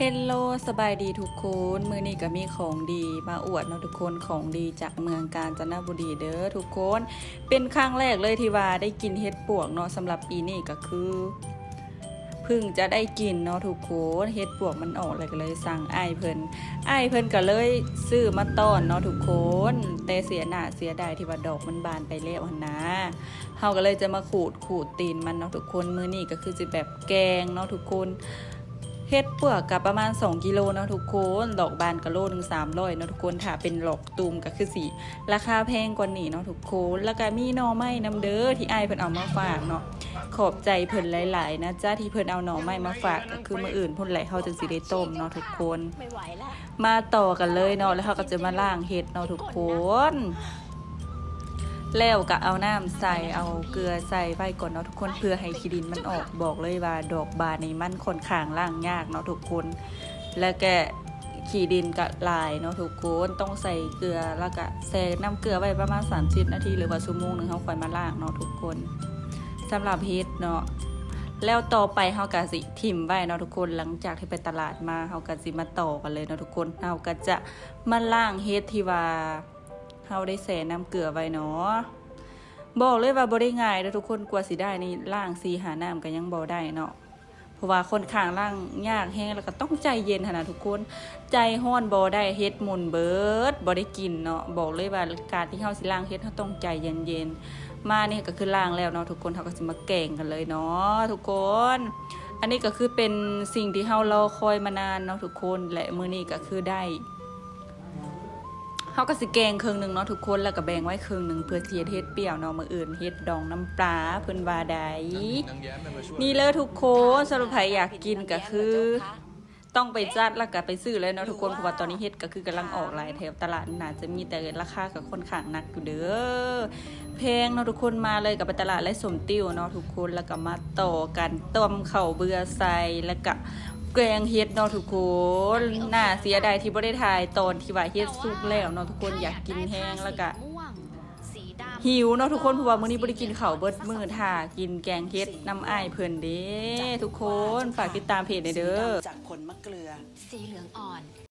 เฮลโลสบายดีทุกคนมื้อนี้ก็มีของดีมาอวดเนาะทุกคนของดีจากเมืองกาญจนบุรีเด้อทุกคนเป็นครั้งแรกเลยที่ว่าได้กินเห็ดปวกเนาะสำหรับปีนี้ก็คือเพิ่งจะได้กินเนาะทุกคนเห็ดปวกมันออกเลยก็เลยสั่งอ้ายเพิ่นก็เลยซื้อมาต้อนเนาะทุกคนแต่เสียหน้าเสียดายที่ว่าดอกมันบานไปแล้วหั่นนะเฮาก็เลยจะมาขูดตีนมันเนาะทุกคนมื้อนี้ก็คือจะแบบแกงเนาะทุกคนเฮ็ดเปลือกกับประมาณ2กิโลเนาะทุกคนดอกบานก็โลนึง300เนาะทุกคนถ้าเป็นดอกตูมก็คือสิราคาแพงกว่านี้เนาะทุกคนแล้วก็มีหน่อไม้นำเด้อที่อ้ายเพิ่นเอามาฝากเนาะขอบใจเพิ่นหลายๆนะจ้าที่เพิ่นเอาหน่อไม้มาฝากก็คือมื้ออื่นพุ่นแหละเฮาจึงสิได้ต้มเนาะทุกคนมาต่อกันเลยเนาะแล้วเฮาก็จะมาล้างเห็ดเนาะทุกคนแล้วก็เอาน้ำใส่เอาเกลือใส่ไว้ก่อนเนาะทุกคนเพื่อให้ขี้ดินมันออกบอกเลยว่าดอกบานในมันค่อนข้างล้างยากเนาะทุกคนแล้วก็ขี้ดินก็ลายเนาะทุกคนต้องใส่เกลือแล้วก็แช่น้ำเกลือไว้ประมาณ30นาทีหรือว่าชั่วโมงนึงเฮาค่อยมาล้างเนาะทุกคนสำหรับเห็ดเนาะแล้วต่อไปเฮาก็สิถิ่มไว้เนาะทุกคนหลังจากที่ไปตลาดมาเฮาก็สิมาต่อกันเลยเนาะทุกคนเฮาก็จะมาล้างเห็ดที่ว่าเฮาได้แช่น้ำเกลือไว้เนาะบอกเลยว่าบ่ได้ง่ายเด้อทุกคนกว่าสิได้นี่ล้าง4-5น้ำก็ยังบ่ได้เนาะเพราะว่าคนข้างล้างยากแฮงแล้วก็ต้องใจเย็นขนาดทุกคนใจร้อนบ่ได้เฮ็ดหมุนเบิดบ่ได้กินเนาะบอกเลยว่าการที่เฮาสิล้างเฮ็ดเฮาต้องใจเย็นๆมานี่ก็คือล้างแล้วเนาะทุกคนเฮาก็สิมาแกงกันเลยเนาะทุกคนอันนี้ก็คือเป็นสิ่งที่เฮารอคอยมานานเนาะทุกคนและมื้อนี้ก็คือได้เฮาก็สิแกงครึ่งนึงเนาะทุกคนแล้วก็แบ่งไว้ครึ่งนึงเพื่อที่จะเฮ็ดเปรี้ยวเนาะมื้ออื่นเฮ็ดดองน้ำปลาเพิ่นว่าได้นี่เลยทุกคนสำหรับใครอยากกินก็คือต้องไปจัดแล้วก็ไปซื้อเลยเนาะทุกคนเพราะว่าตอนนี้เฮ็ดก็คือกำลังออกหลายแถวตลาดน่าจะมีแต่ราคาก็ค่อนข้างหนักอยู่เด้อแพงเนาะทุกคนมาเลยกับไปตลาดและสมติ้วเนาะทุกคนแล้วก็มาต่อกันต้มข้าวเบื่อใส่แล้วก็แกงเฮ็ดเนาะทุกคนน่าเสียดายที่บ่ได้ถ่ายตอนที่ว่าเฮ็ดสุกแล้วเนาะทุกคนอยากกินแห้งแล้วก็หิวเนาะทุกคนเพราะว่ามื้อนี้บ่ได้กินข้าวเบิดมื้อท่ากินแกงเฮ็ดน้ำอ้ายเพิ่นเด้ทุกคนฝากติดตามเพจหน่อยเด้อจากผลมะเกลือสีเหลืองอ่อน